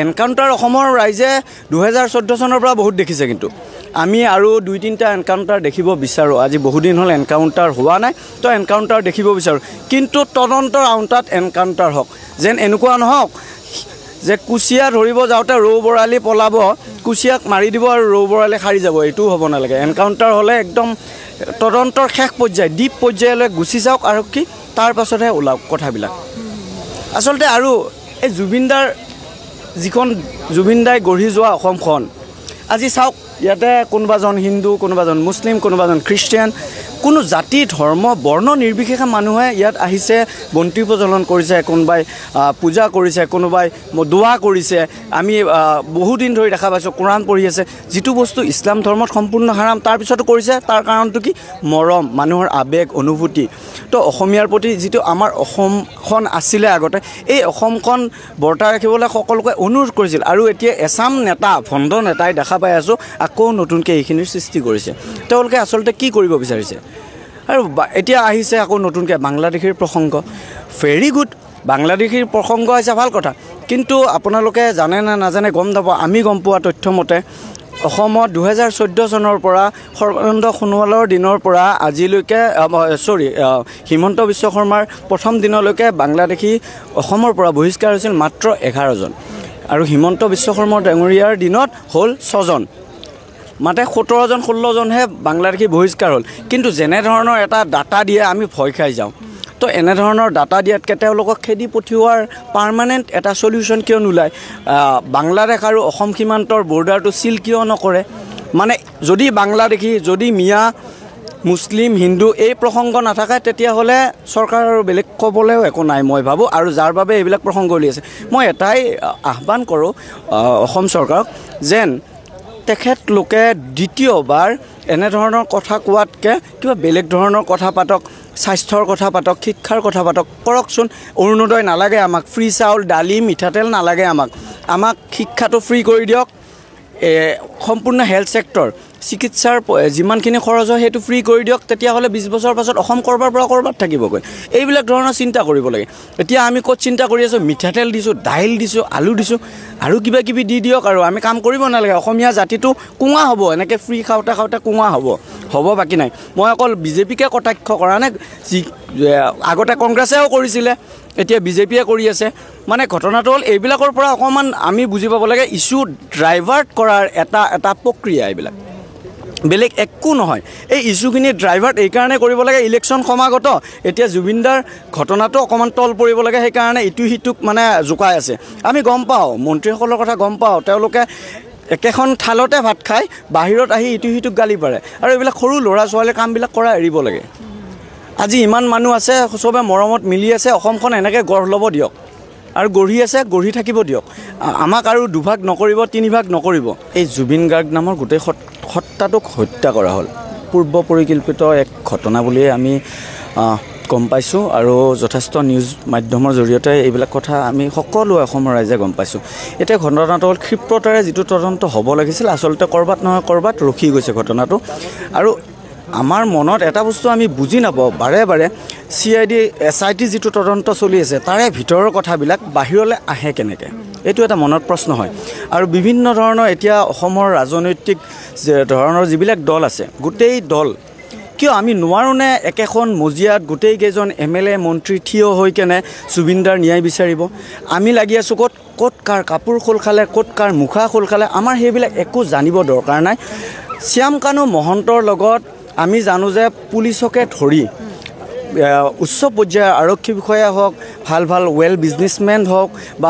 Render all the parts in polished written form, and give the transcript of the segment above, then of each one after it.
Encounter অসমৰ ৰাইজে 2014 চনৰ পৰা বহুত দেখিছে, কিন্তু আমি আৰু 2-3টা এনকাউণ্টাৰ দেখিব বিচাৰোঁ। আজি বহুদিন হ'ল এনকাউণ্টাৰ হোৱা নাই, তো এনকাউণ্টাৰ দেখিব বিচাৰোঁ। কিন্তু তদন্তৰ আওতাত এনকাউণ্টাৰ হওক, যেন এনেকুৱা নহওক যে কুচিয়া ধৰিব যাওঁতে ৰৌ বৰালি পলাব, কুচিয়াক মাৰি দিব আৰু ৰৌ বৰালি সাৰি যাব, এইটোও হ'ব নালাগে। এনকাউণ্টাৰ হ'লে একদম তদন্তৰ শেষ পৰ্যায় ডিপ পৰ্যায়লৈ গুচি যাওক আৰক্ষী, তাৰ পাছতহে ওলাওক কথাবিলাক। আচলতে আৰু এই যিখন জুবিন দাই গঢ়ি যোৱা অসমখন আজি চাওক, ইয়াতে কোনোবাজন হিন্দু, কোনোবাজন মুছলিম, কোনোবাজন খ্ৰীষ্টিয়ান, কোনো জাতি ধৰ্ম বৰ্ণ নিৰ্বিশেষে মানুহে ইয়াত আহিছে, বন্তি প্ৰজ্বলন কৰিছে, কোনোবাই পূজা কৰিছে, কোনোবাই দোৱা কৰিছে। আমি বহুদিন ধৰি দেখা পাইছোঁ কোৰাণ পঢ়ি আছে, যিটো বস্তু ইছলাম ধৰ্মত সম্পূৰ্ণ হাৰাম, তাৰপিছতো কৰিছে। তাৰ কাৰণটো কি? মৰম, মানুহৰ আৱেগ অনুভূতি। তো অসমীয়াৰ প্ৰতি যিটো আমাৰ অসমখন আছিলে আগতে, এই অসমখন বৰ্তাই ৰাখিবলৈ সকলোকে অনুৰোধ কৰিছিল। আৰু এতিয়া এচাম নেতা, ভণ্ড নেতাই দেখা পাই আছোঁ আকৌ নতুনকৈ এইখিনিৰ সৃষ্টি কৰিছে। তেওঁলোকে আচলতে কি কৰিব বিচাৰিছে? আৰু এতিয়া আহিছে আকৌ নতুনকৈ বাংলাদেশীৰ প্ৰসংগ। ভেৰি গুড, বাংলাদেশীৰ প্ৰসংগ হৈছে ভাল কথা, কিন্তু আপোনালোকে জানে নে নাজানে গম নাপাব। আমি গম পোৱা তথ্যমতে অসমত 2014 চনৰ পৰা সৰ্বানন্দ সোণোৱালৰ দিনৰ পৰা আজিলৈকে হিমন্ত বিশ্ব শৰ্মাৰ প্ৰথম দিনলৈকে বাংলাদেশী অসমৰ পৰা বহিষ্কাৰ হৈছিল মাত্ৰ 11জন, আৰু হিমন্ত বিশ্ব শৰ্মা ডাঙৰীয়াৰ দিনত হ'ল 6জন। মাতে 17-16জনহে বাংলাদেশী বহিষ্কাৰ হ'ল। কিন্তু যেনেধৰণৰ এটা ডাটা দিয়ে আমি ভয় খাই যাওঁ। তো এনেধৰণৰ ডাটা দিয়াতকৈ তেওঁলোকক খেদি পঠিওৱাৰ পাৰ্মানেণ্ট এটা চলিউশ্যন কিয় নোলায়? বাংলাদেশ আৰু অসম সীমান্তৰ বৰ্ডাৰটো চিল কিয় নকৰে? মানে যদি বাংলাদেশী, যদি মিয়া, মুছলিম, হিন্দু এই প্ৰসংগ নাথাকে, তেতিয়াহ'লে চৰকাৰ আৰু বেলেগ ক'বলৈও একো নাই মই ভাবোঁ। আৰু যাৰ বাবে এইবিলাক প্ৰসংগ উলিয়াইছে, মই এটাই আহ্বান কৰোঁ অসম চৰকাৰক, যেন তেখেতলোকে দ্বিতীয়বাৰ এনেধৰণৰ কথা কোৱাতকৈ কিবা বেলেগ ধৰণৰ কথা পাতক, স্বাস্থ্যৰ কথা পাতক, শিক্ষাৰ কথা পাতক, কৰকচোন। অৰুণোদয় নালাগে আমাক, ফ্ৰী চাউল, দালি, মিঠাতেল নালাগে আমাক শিক্ষাটো ফ্ৰী কৰি দিয়ক। সম্পূৰ্ণ হেল্থ ছেক্টৰ, চিকিৎসাৰ যিমানখিনি খৰচ হয় সেইটো ফ্ৰী কৰি দিয়ক। তেতিয়াহ'লে 20 বছৰ পাছত অসম ক'ৰবাৰ পৰা ক'ৰবাত থাকিবগৈ। এইবিলাক ধৰণৰ চিন্তা কৰিব লাগে। এতিয়া আমি ক'ত চিন্তা কৰি আছোঁ? মিঠাতেল দিছোঁ, দাইল দিছোঁ, আলু দিছোঁ, আৰু কিবা কিবি দি দিয়ক, আৰু আমি কাম কৰিব নালাগে। অসমীয়া জাতিটো কোঙা হ'ব, এনেকৈ ফ্ৰী খাওঁতে কোঙা হ'ব বাকী নাই। মই অকল বিজেপিকে কটাক্ষ কৰা নাই, যি আগতে কংগ্ৰেছেও কৰিছিলে, এতিয়া বিজেপিয়ে কৰি আছে। মানে ঘটনাটো হ'ল এইবিলাকৰ পৰা অকণমান আমি বুজি পাব লাগে, ইছ্যু ড্ৰাইভাৰ্ট কৰাৰ এটা প্ৰক্ৰিয়া, এইবিলাক বেলেগ একো নহয়। এই ইছ্যুখিনি ড্ৰাইভাৰ্ট এইকাৰণে কৰিব লাগে, ইলেকশ্যন সমাগত, এতিয়া জুবিনদাৰ ঘটনাটো অকণমান তল পৰিব লাগে, সেইকাৰণে ইটো সিটোক মানে জোকাই আছে। আমি গম পাওঁ, মন্ত্ৰীসকলৰ কথা গম পাওঁ, তেওঁলোকে একেখন থালতে ভাত খাই বাহিৰত আহি ইটো সিটোক গালি পাৰে। আৰু এইবিলাক সৰু ল'ৰা ছোৱালীৰ কামবিলাক কৰা এৰিব লাগে। আজি ইমান মানুহ আছে, চবে মৰমত মিলি আছে, অসমখন এনেকৈ গঢ় ল'ব দিয়ক, আৰু গঢ়ি আছে, গঢ়ি থাকিব দিয়ক। আমাক আৰু দুভাগ নকৰিব, 3 ভাগ নকৰিব। এই জুবিন গাৰ্গ নামৰ গোটেই সত্তাটোক হত্যা কৰা হ'ল, পূৰ্ব পৰিকল্পিত এক ঘটনা বুলিয়ে আমি গম পাইছোঁ। আৰু যথেষ্ট নিউজ মাধ্যমৰ জৰিয়তে এইবিলাক কথা আমি সকলোৱে অসমৰ ৰাইজে গম পাইছোঁ। এতিয়া ঘটনাটো হ'ল ক্ষিপ্ৰতাৰে যিটো তদন্ত হ'ব লাগিছিল, আচলতে ক'ৰবাত নহয় ক'ৰবাত ৰখি গৈছে ঘটনাটো। আৰু আমাৰ মনত এটা বস্তু আমি বুজি নাপাওঁ, বাৰে বাৰে CID SIT যিটো তদন্ত চলি আছে, তাৰে ভিতৰৰ কথাবিলাক বাহিৰলৈ আহে কেনেকৈ? এইটো এটা মনত প্ৰশ্ন হয়। আৰু বিভিন্ন ধৰণৰ এতিয়া অসমৰ ৰাজনৈতিক ধৰণৰ যিবিলাক দল আছে, গোটেই দল কিয় আমি নোৱাৰোঁনে একেখন মজিয়াত গোটেইকেইজন MLA মন্ত্ৰী থিয় হৈ কেনে জুবিনদাৰ ন্যায় বিচাৰিব? আমি লাগি আছোঁ ক'ত কাৰ কাপোৰ খোল খালে, ক'ত কাৰ মুখা খোল খালে, আমাৰ সেইবিলাক একো জানিব দৰকাৰ নাই। শ্যামকানু মহন্তৰ লগত আমি জানো যে পুলিচকে ধৰি উচ্চ পৰ্যায়ৰ আৰক্ষী বিষয়া হওক, ভাল বিজনেছমেন হওক, বা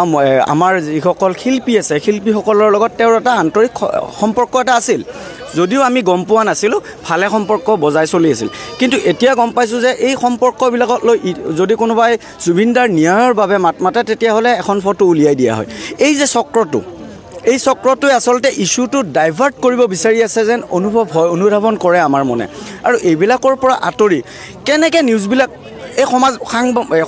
আমাৰ যিসকল শিল্পী আছে, শিল্পীসকলৰ লগত তেওঁৰ এটা আন্তৰিক সম্পৰ্ক এটা আছিল। যদিও আমি গম পোৱা নাছিলোঁ, ভালে সম্পৰ্ক বজাই চলি আছিল। কিন্তু এতিয়া গম পাইছোঁ যে এই সম্পৰ্কবিলাকক লৈ যদি কোনোবাই জুবিনদাৰ ন্যায়ৰ বাবে মাত মাতে, তেতিয়াহ'লে এখন ফটো উলিয়াই দিয়া হয়। এই যে চক্ৰটো, এই চক্ৰটোৱে আচলতে ইছ্যুটো ডাইভাৰ্ট কৰিব বিচাৰি আছে যেন অনুধাৱন কৰে আমাৰ মনে। আৰু এইবিলাকৰ পৰা আঁতৰি কেনেকৈ নিউজবিলাক, এই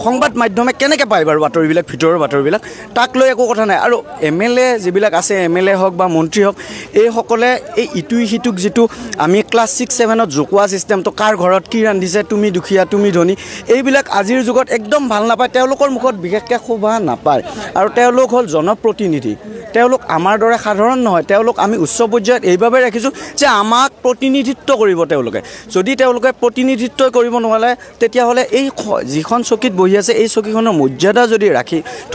সংবাদ মাধ্যমে কেনেকৈ পায় বাৰু বাতৰিবিলাক, ভিতৰৰ বাতৰিবিলাক, তাক লৈ একো কথা নাই। আৰু MLA যিবিলাক আছে, MLA হওক বা মন্ত্ৰী হওক, এইসকলে এই ইটোই সিটোক যিটো আমি ক্লাছ 6-7ত জোকোৱা ছিষ্টেমটো, কাৰ ঘৰত কি ৰান্ধিছে, তুমি দুখীয়া তুমি ধনী, এইবিলাক আজিৰ যুগত একদম ভাল নাপায়। তেওঁলোকৰ মুখত বিশেষকৈ শোভা নাপায়। আৰু তেওঁলোক হ'ল জনপ্ৰতিনিধি, তেওঁলোক আমাৰ দৰে সাধাৰণ নহয় তেওঁলোক আমি উচ্চ পৰ্যায়ত এইভাবে ৰাখিছোঁ যে আমাক প্ৰতিনিধিত্ব কৰিব তেওঁলোকে যদি তেওঁলোকে প্ৰতিনিধিত্ব কৰিব নোৱাৰে তেতিয়াহ'লে এই যিখন চকীত বহি আছে এই চকীখনৰ মৰ্যাদা যদি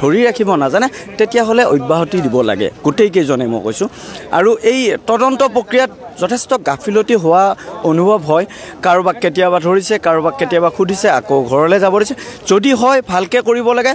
ধৰি ৰাখিব নাজানে তেতিয়াহ'লে অব্যাহতি দিব লাগে গোটেইকেইজনে মই কৈছোঁ আৰু এই তদন্ত প্ৰক্ৰিয়াত যথেষ্ট গাফিলতি হোৱা অনুভৱ হয় কাৰোবাক কেতিয়াবা ধৰিছে কাৰোবাক কেতিয়াবা সুধিছে আকৌ ঘৰলৈ যাব দিছে যদি হয় ভালকৈ কৰিব লাগে